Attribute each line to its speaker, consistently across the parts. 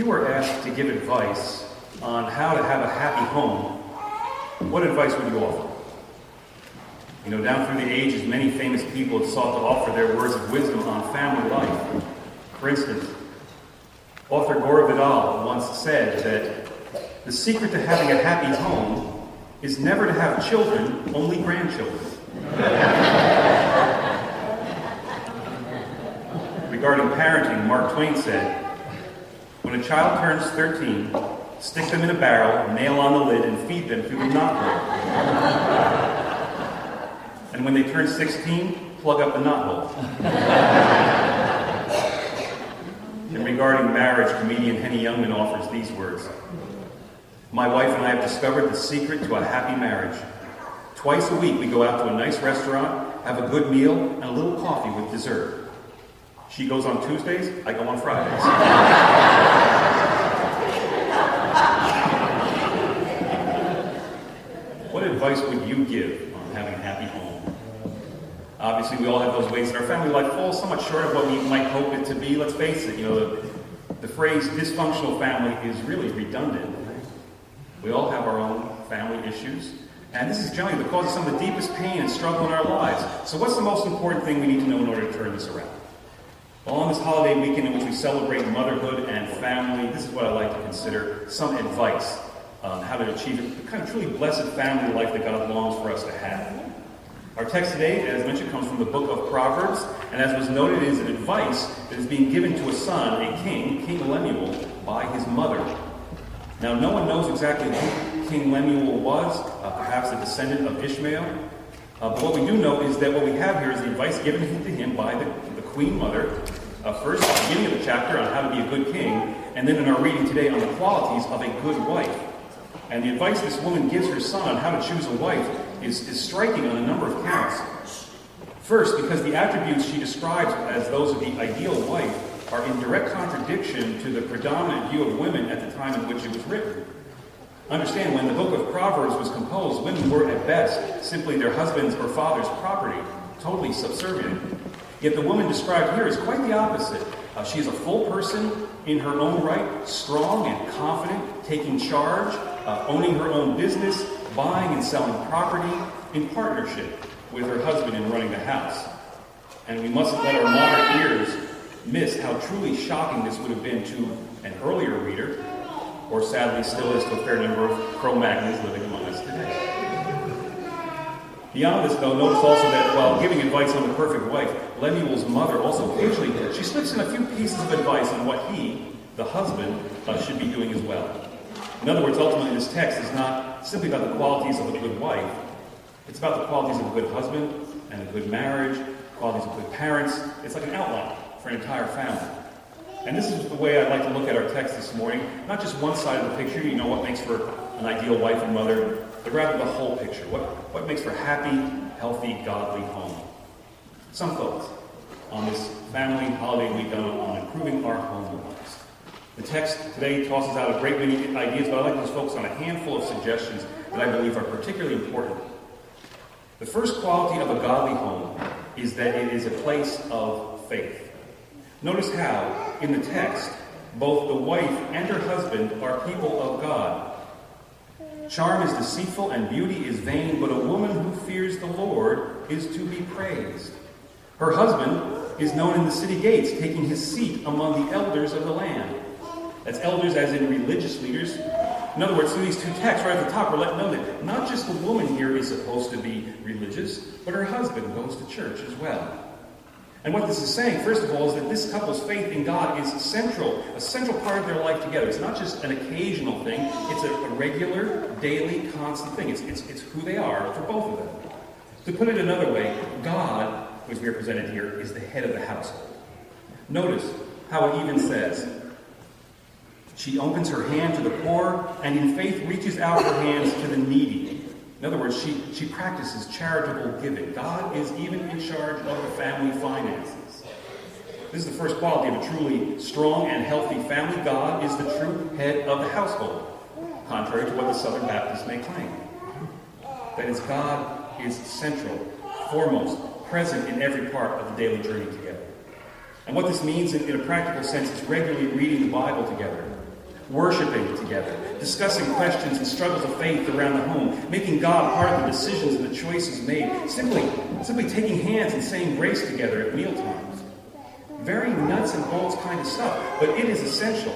Speaker 1: you were asked to give advice on how to have a happy home, what advice would you offer? You know, down through the ages, many famous people have sought to offer their words of wisdom on family life. For instance, author Gore Vidal once said that the secret to having a happy home is never to have children, only grandchildren. Regarding parenting, Mark Twain said, when a child turns 13, stick them in a barrel, nail on the lid, and feed them through the knothole. And when they turn 16, plug up the knothole. And regarding marriage, comedian Henny Youngman offers these words. My wife and I have discovered the secret to a happy marriage. Twice a week we go out to a nice restaurant, have a good meal, and a little coffee with dessert. She goes on Tuesdays, I go on Fridays. What advice would you give on having a happy home? Obviously, we all have those ways that our family life falls somewhat short of what we might hope it to be. Let's face it, the phrase dysfunctional family is really redundant. We all have our own family issues, and this is generally the cause of some of the deepest pain and struggle in our lives. So what's the most important thing we need to know in order to turn this around? Well, on this holiday weekend in which we celebrate motherhood and family, this is what I like to consider some advice on how to achieve the kind of truly blessed family life that God longs for us to have. Our text today, as mentioned, comes from the book of Proverbs, and as was noted, is an advice that is being given to a son, a king, King Lemuel, by his mother. Now, no one knows exactly who King Lemuel was, perhaps a descendant of Ishmael. But what we do know is that what we have here is the advice given to him by the queen mother, first at the beginning of the chapter on how to be a good king, and then in our reading today on the qualities of a good wife. And the advice this woman gives her son on how to choose a wife is striking on a number of counts. First, because the attributes she describes as those of the ideal wife are in direct contradiction to the predominant view of women at the time in which it was written. Understand, when the book of Proverbs was composed, women were at best simply their husband's or father's property, totally subservient. Yet the woman described here is quite the opposite. She is a full person in her own right, strong and confident, taking charge, owning her own business, buying and selling property in partnership with her husband in running the house. And we mustn't let our modern ears miss how truly shocking this would have been to an earlier reader, or sadly still is to a fair number of Cro-Magnons living among us today. Beyond this, though, notice also that while giving advice on the perfect wife, Lemuel's mother also occasionally she slips in a few pieces of advice on what he, the husband, should be doing as well. In other words, ultimately this text is not simply about the qualities of a good wife. It's about the qualities of a good husband and a good marriage, qualities of good parents. It's like an outline for an entire family. And this is the way I'd like to look at our text this morning. Not just one side of the picture, what makes for an ideal wife and mother, but rather the whole picture. What makes for happy, healthy, godly home. Some thoughts on this family holiday week on improving our home lives. The text today tosses out a great many ideas, but I'd like to focus on a handful of suggestions that I believe are particularly important. The first quality of a godly home is that it is a place of faith. Notice how, in the text, both the wife and her husband are people of God. Charm is deceitful and beauty is vain, but a woman who fears the Lord is to be praised. Her husband is known in the city gates, taking his seat among the elders of the land. That's elders as in religious leaders. In other words, through these two texts right at the top, we're letting know that not just the woman here is supposed to be religious, but her husband goes to church as well. And what this is saying, first of all, is that this couple's faith in God is central, a central part of their life together. It's not just an occasional thing. It's a regular, daily, constant thing. It's who they are for both of them. To put it another way, God, who is represented here, is the head of the household. Notice how it even says, she opens her hand to the poor and in faith reaches out her hands to the needy. In other words, she practices charitable giving. God is even in charge of the family finances. This is the first quality of a truly strong and healthy family. God is the true head of the household, contrary to what the Southern Baptists may claim. That is, God is central, foremost, present in every part of the daily journey together. And what this means in a practical sense is regularly reading the Bible together, worshiping together, discussing questions and struggles of faith around the home, making God part of the decisions and the choices made, simply taking hands and saying grace together at mealtimes. Very nuts and bolts kind of stuff, but it is essential.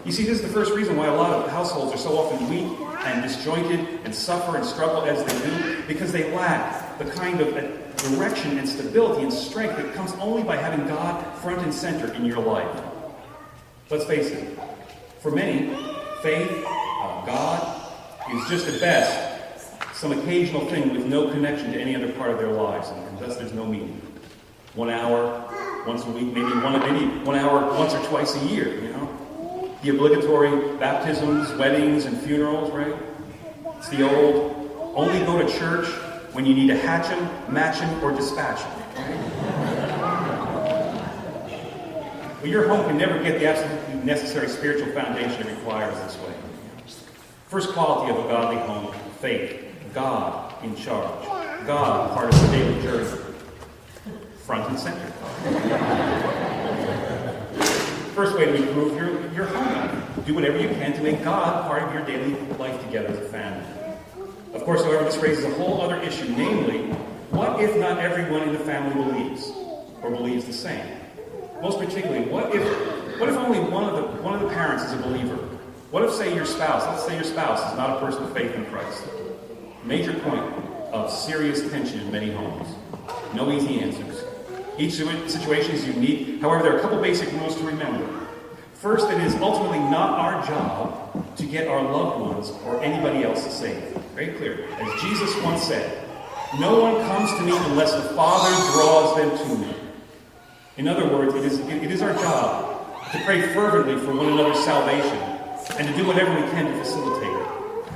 Speaker 1: You see, this is the first reason why a lot of households are so often weak and disjointed and suffer and struggle as they do, because they lack the kind of direction and stability and strength that comes only by having God front and center in your life. Let's face it, for many, faith, God, is just at best some occasional thing with no connection to any other part of their lives, and thus there's no meaning. 1 hour, once a week, maybe 1 hour once or twice a year, you know? The obligatory baptisms, weddings, and funerals, right? It's the old, only go to church when you need to hatch them, match them, or dispatch them. Right? Well, your home can never get the absolutely necessary spiritual foundation it requires this way. First quality of a godly home, faith. God in charge. God part of the daily journey. Front and center. First way to improve your home. Do whatever you can to make God part of your daily life together as a family. Of course, however, this raises a whole other issue, namely, what if not everyone in the family believes, or believes the same? Most particularly, what if only one of the parents is a believer? What if, say, let's say your spouse is not a person of faith in Christ? Major point of serious tension in many homes. No easy answers. Each situation is unique. However, there are a couple basic rules to remember. First, it is ultimately not our job to get our loved ones or anybody else saved. Very clear. As Jesus once said, no one comes to me unless the Father draws them to me. In other words, it is our job to pray fervently for one another's salvation and to do whatever we can to facilitate it.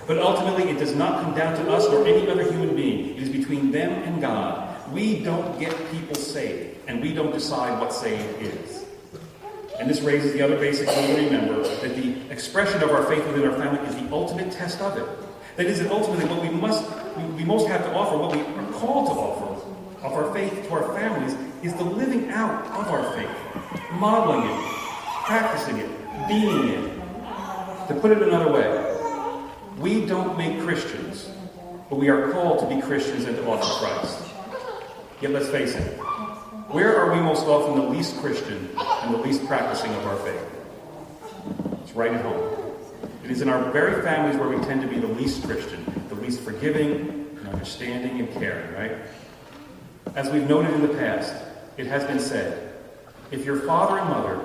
Speaker 1: But ultimately, it does not come down to us or any other human being. It is between them and God. We don't get people saved, and we don't decide what saved is. And this raises the other basic rule to remember, that the expression of our faith within our family is the ultimate test of it. That is, that ultimately what we most have to offer, what we are called to offer of our faith to our families, is the living out of our faith, modeling it, practicing it, being it. To put it another way, we don't make Christians, but we are called to be Christians and to offer Christ. Yet let's face it, where are we most often the least Christian and the least practicing of our faith? It's right at home. It is in our very families where we tend to be the least Christian, the least forgiving and understanding and caring, right? As we've noted in the past, it has been said, if your father and mother,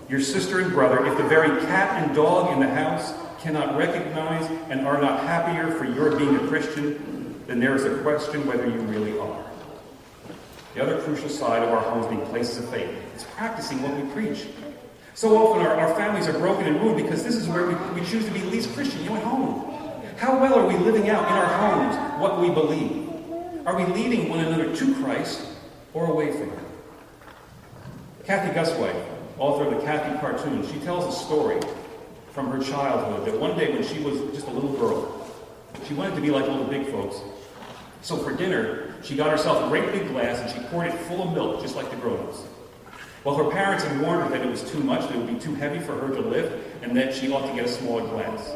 Speaker 1: your sister and brother, if the very cat and dog in the house cannot recognize and are not happier for your being a Christian, then there is a question whether you really are. The other crucial side of our homes being places of faith is practicing what we preach. So often our families are broken and ruined because this is where we choose to be least Christian, at home. How well are we living out in our homes what we believe? Are we leading one another to Christ or away from Him? Kathy Gusway, author of the Kathy cartoon, she tells a story from her childhood that one day when she was just a little girl, she wanted to be like all the big folks. So for dinner, she got herself a great big glass and she poured it full of milk, just like the grown-ups. Well, her parents had warned her that it was too much, that it would be too heavy for her to lift, and that she ought to get a smaller glass.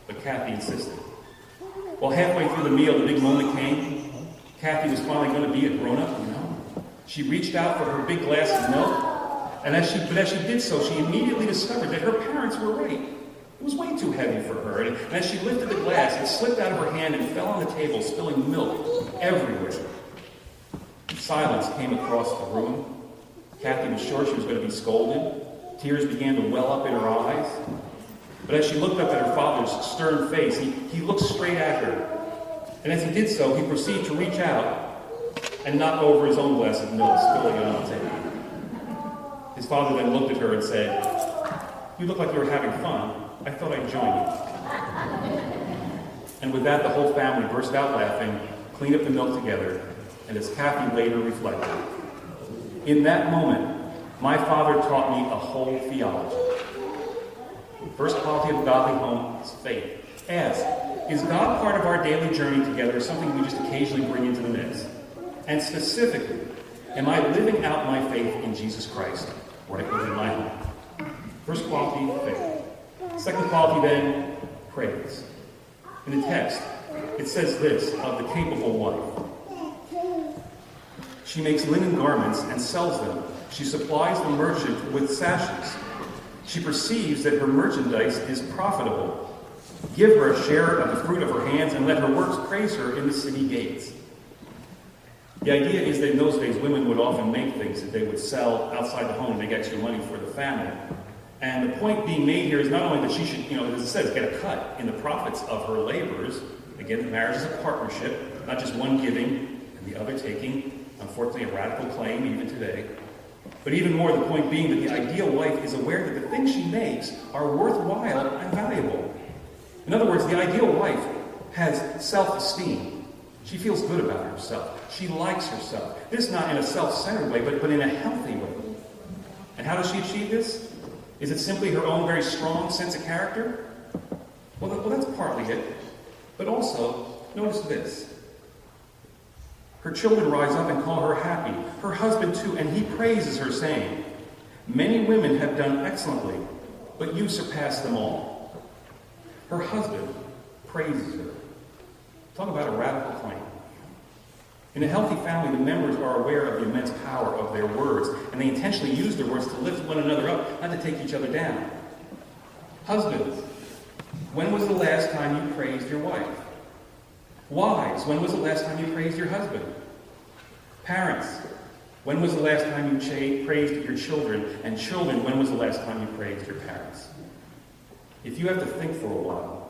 Speaker 1: But Kathy insisted. Well, halfway through the meal, the big moment came. Kathy was finally going to be a grown-up, you know. She reached out for her big glass of milk, and as she did so, she immediately discovered that her parents were right. It was way too heavy for her, and as she lifted the glass, it slipped out of her hand and fell on the table, spilling milk everywhere. Silence came across the room. Kathy was sure she was going to be scolded. Tears began to well up in her eyes. But as she looked up at her father's stern face, he looked straight at her. And as he did so, he proceeded to reach out and knock over his own glass of milk, spilling it on the table. His father then looked at her and said, "You look like you were having fun. I thought I'd join you." And with that, the whole family burst out laughing, cleaned up the milk together, and as Kathy later reflected, in that moment, my father taught me a whole theology. The first quality of a godly home is faith. Ask, is God part of our daily journey together, or something we just occasionally bring into the mix? And specifically, am I living out my faith in Jesus Christ right within my home? First quality, faith. Second quality then, praise. In the text, it says this of the capable wife. She makes linen garments and sells them. She supplies the merchant with sashes. She perceives that her merchandise is profitable. Give her a share of the fruit of her hands, and let her works praise her in the city gates. The idea is that in those days, women would often make things that they would sell outside the home and make extra money for the family. And the point being made here is not only that she should, as it says, get a cut in the profits of her labors. Again, the marriage is a partnership, not just one giving and the other taking. Unfortunately, a radical claim even today. But even more, the point being that the ideal wife is aware that the things she makes are worthwhile and valuable. In other words, the ideal wife has self-esteem. She feels good about herself. She likes herself. This not in a self-centered way, but in a healthy way. And how does she achieve this? Is it simply her own very strong sense of character? Well, that's partly it. But also, notice this. Her children rise up and call her happy. Her husband too, and he praises her, saying, "Many women have done excellently, but you surpass them all." Her husband praises her. Talk about a radical claim. In a healthy family, the members are aware of the immense power of their words, and they intentionally use their words to lift one another up, not to take each other down. Husbands, when was the last time you praised your wife? Wives, when was the last time you praised your husband? Parents, when was the last time you praised your children? And children, when was the last time you praised your parents? If you have to think for a while,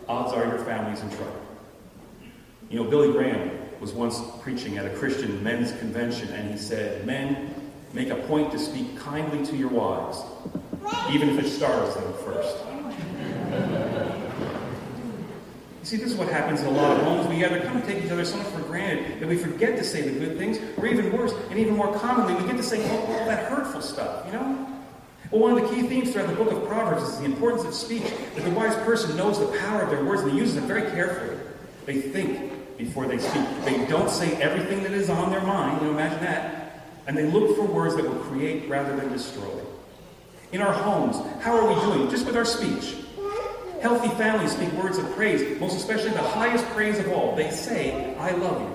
Speaker 1: odds are your family's in trouble. Billy Graham was once preaching at a Christian men's convention, and he said, "Men, make a point to speak kindly to your wives, even if it startles them at first." You see, this is what happens in a lot of homes. We either come and take each other so much for granted that we forget to say the good things, or even worse, and even more commonly, we get to say all that hurtful stuff, Well, one of the key themes throughout the book of Proverbs is the importance of speech, that the wise person knows the power of their words, and they use them very carefully. They think before they speak. They don't say everything that is on their mind, imagine that, and they look for words that will create rather than destroy. In our homes, how are we doing just with our speech? Healthy families speak words of praise, most especially the highest praise of all. They say, "I love you."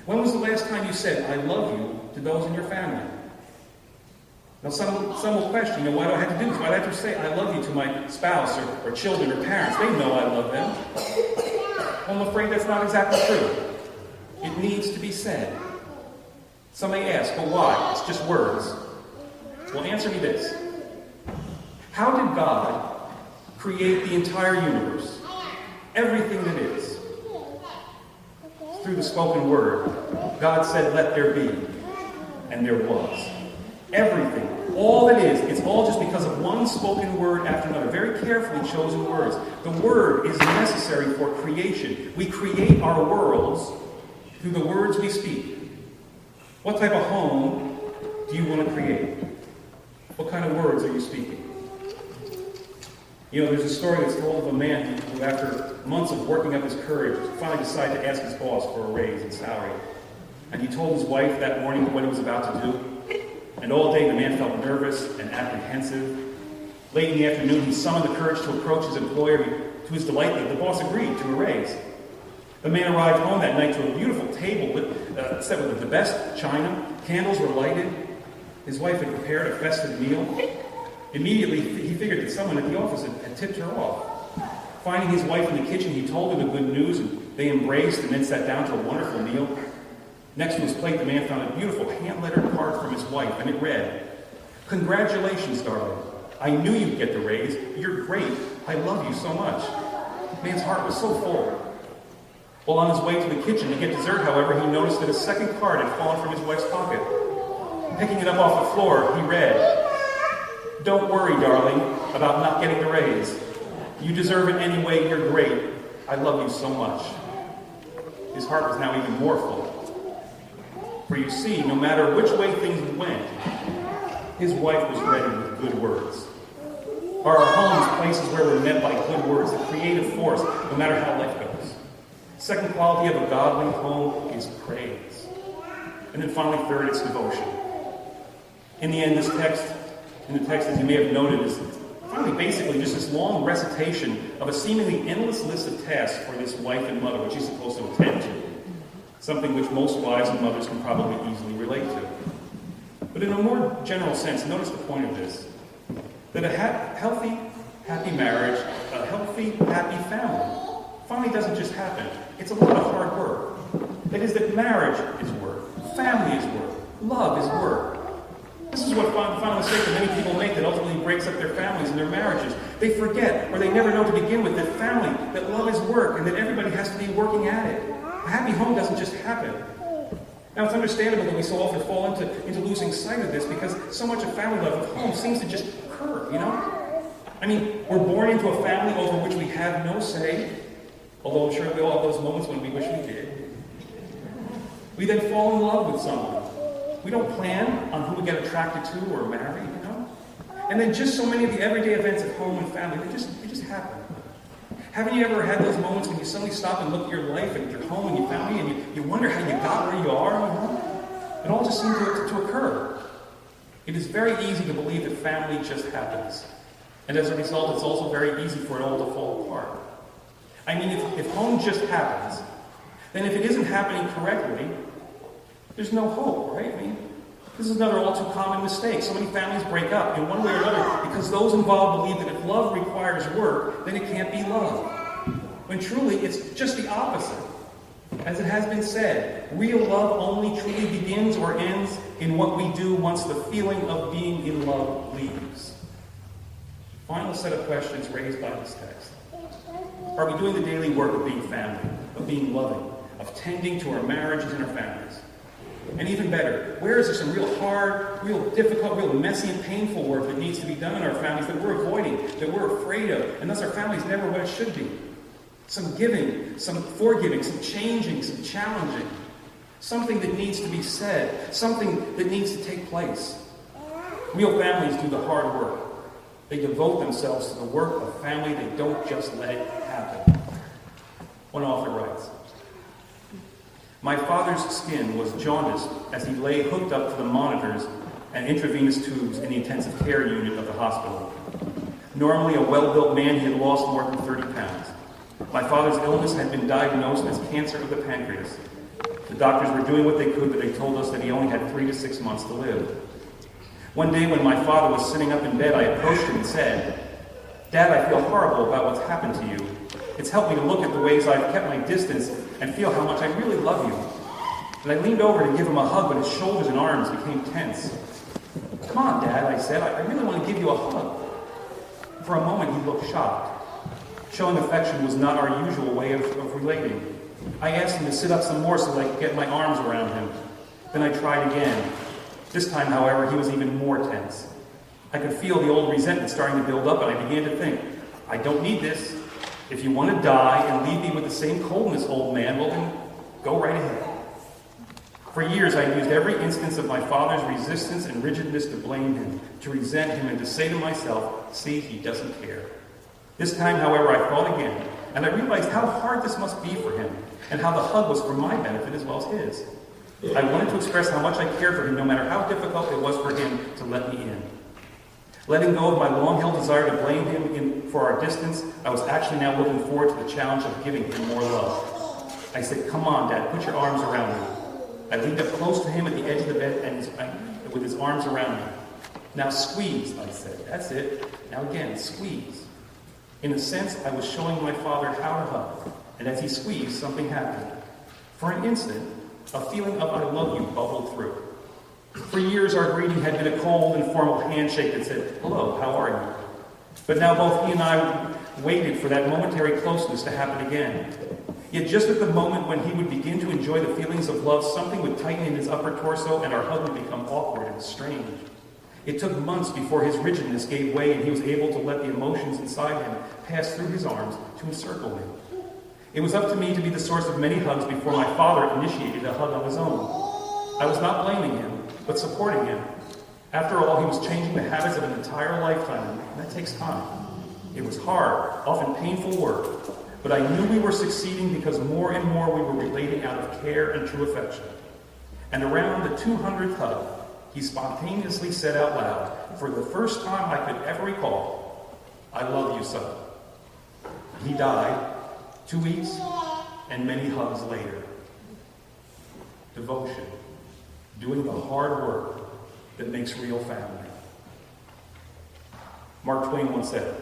Speaker 1: When was the last time you said, "I love you" to those in your family? Now, some will question, why do I have to do this? Why do I have to say, "I love you" to my spouse or children or parents? They know I love them. Well, I'm afraid that's not exactly true. It needs to be said. Some may ask, "But why? It's just words." Well, answer me this. How did God create the entire universe? Everything that is. Through the spoken word, God said, "Let there be," and there was. Everything, all that is, it's all just because of one spoken word after another, very carefully chosen words. The word is necessary for creation. We create our worlds through the words we speak. What type of home do you want to create? What kind of words are you speaking? There's a story that's told of a man who, after months of working up his courage, finally decided to ask his boss for a raise in salary. And he told his wife that morning what he was about to do. And all day the man felt nervous and apprehensive. Late in the afternoon, he summoned the courage to approach his employer. To his delight, the boss agreed to a raise. The man arrived home that night to a beautiful table set with the best china. Candles were lighted. His wife had prepared a festive meal. Immediately, he figured that someone at the office had tipped her off. Finding his wife in the kitchen, he told her the good news, and they embraced and then sat down to a wonderful meal. Next to his plate, the man found a beautiful hand-lettered card from his wife, and it read, "Congratulations, darling. I knew you'd get the raise. You're great. I love you so much." The man's heart was so full. While on his way to the kitchen to get dessert, however, he noticed that a second card had fallen from his wife's pocket. Picking it up off the floor, he read, "Don't worry, darling, about not getting the raise. You deserve it anyway. You're great. I love you so much." His heart was now even more full. For you see, no matter which way things went, his wife was ready with good words. Are our homes places where we're met by good words, the creative force, no matter how life goes? Second quality of a godly home is praise. And then finally, third, it's devotion. In the end, in the text, as you may have noted, is finally, basically, just this long recitation of a seemingly endless list of tasks for this wife and mother, which she's supposed to attend to. Something which most wives and mothers can probably easily relate to. But in a more general sense, notice the point of this. That a healthy, happy marriage, a healthy, happy family, finally doesn't just happen. It's a lot of hard work. That is that marriage is work, family is work, love is work. This is what final mistake that many people make that ultimately breaks up their families and their marriages. They forget, or they never know to begin with, that family, that love is work, and that everybody has to be working at it. A happy home doesn't just happen. Now, it's understandable that we so often fall into losing sight of this because so much of family love at home seems to just occur, you know? I mean, we're born into a family over which we have no say, although I'm sure we all have those moments when we wish we did. We then fall in love with someone. We don't plan on who we get attracted to or marry, you know? And then just so many of the everyday events at home and family, they just happen. Haven't you ever had those moments when you suddenly stop and look at your life and your home and your family and you wonder how you got where you are, you know? It all just seems to occur. It is very easy to believe that family just happens. And as a result, it's also very easy for it all to fall apart. I mean, if home just happens, then if it isn't happening correctly, there's no hope, right? I mean, this is another all too common mistake. So many families break up in one way or another because those involved believe that if love requires work, then it can't be love. When truly, it's just the opposite. As it has been said, real love only truly begins or ends in what we do once the feeling of being in love leaves. Final set of questions raised by this text. Are we doing the daily work of being family, of being loving, of tending to our marriages and our families? And even better, where is there some real hard, real difficult, real messy and painful work that needs to be done in our families that we're avoiding, that we're afraid of, and thus our family's never what it should be? Some giving, some forgiving, some changing, some challenging. Something that needs to be said, something that needs to take place. Real families do the hard work. They devote themselves to the work of family. They don't just let it happen. One author writes, "My father's skin was jaundiced as he lay hooked up to the monitors and intravenous tubes in the intensive care unit of the hospital. Normally a well-built man, he had lost more than 30 pounds. My father's illness had been diagnosed as cancer of the pancreas. The doctors were doing what they could, but they told us that he only had 3 to 6 months to live. One day when my father was sitting up in bed, I approached him and said, 'Dad, I feel horrible about what's happened to you. It's helped me to look at the ways I've kept my distance and feel how much I really love you.' And I leaned over to give him a hug, but his shoulders and arms became tense. 'Come on, Dad,' I said, 'I really want to give you a hug.' For a moment he looked shocked. Showing affection was not our usual way of relating. I asked him to sit up some more so that I could get my arms around him. Then I tried again. This time, however, he was even more tense. I could feel the old resentment starting to build up, and I began to think, I don't need this. If you want to die and leave me with the same coldness, old man, well then, go right ahead. For years, I used every instance of my father's resistance and rigidness to blame him, to resent him, and to say to myself, see, he doesn't care. This time, however, I thought again, and I realized how hard this must be for him, and how the hug was for my benefit as well as his. I wanted to express how much I cared for him, no matter how difficult it was for him to let me in. Letting go of my long-held desire to blame him for our distance, I was actually now looking forward to the challenge of giving him more love. I said, come on, Dad, put your arms around me. I leaned up close to him at the edge of the bed and with his arms around me. Now squeeze, I said. That's it. Now again, squeeze. In a sense, I was showing my father how to hug, and as he squeezed, something happened. For an instant, a feeling of I love you bubbled through. For years, our greeting had been a cold, informal handshake that said, hello, how are you? But now both he and I waited for that momentary closeness to happen again. Yet just at the moment when he would begin to enjoy the feelings of love, something would tighten in his upper torso and our hug would become awkward and strange. It took months before his rigidness gave way and he was able to let the emotions inside him pass through his arms to encircle me. It was up to me to be the source of many hugs before my father initiated a hug on his own. I was not blaming him, but supporting him. After all, he was changing the habits of an entire lifetime, and that takes time. It was hard, often painful work, but I knew we were succeeding because more and more we were relating out of care and true affection. And around the 200th hug, he spontaneously said out loud, for the first time I could ever recall, I love you so. He died 2 weeks and many hugs later. Devotion, doing the hard work that makes real family. Mark Twain once said,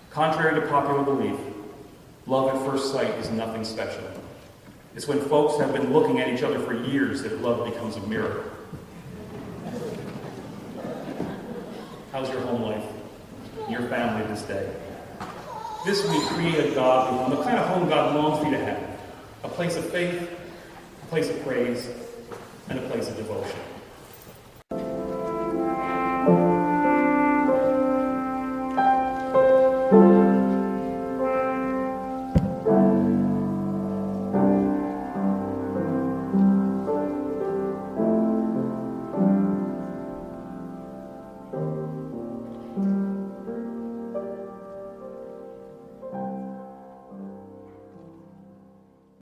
Speaker 1: contrary to popular belief, love at first sight is nothing special. It's when folks have been looking at each other for years that love becomes a miracle. How's your home life? Your family this day? This week, create a godly home, the kind of home God longs for you to have. A place of faith, a place of praise, and a place of devotion.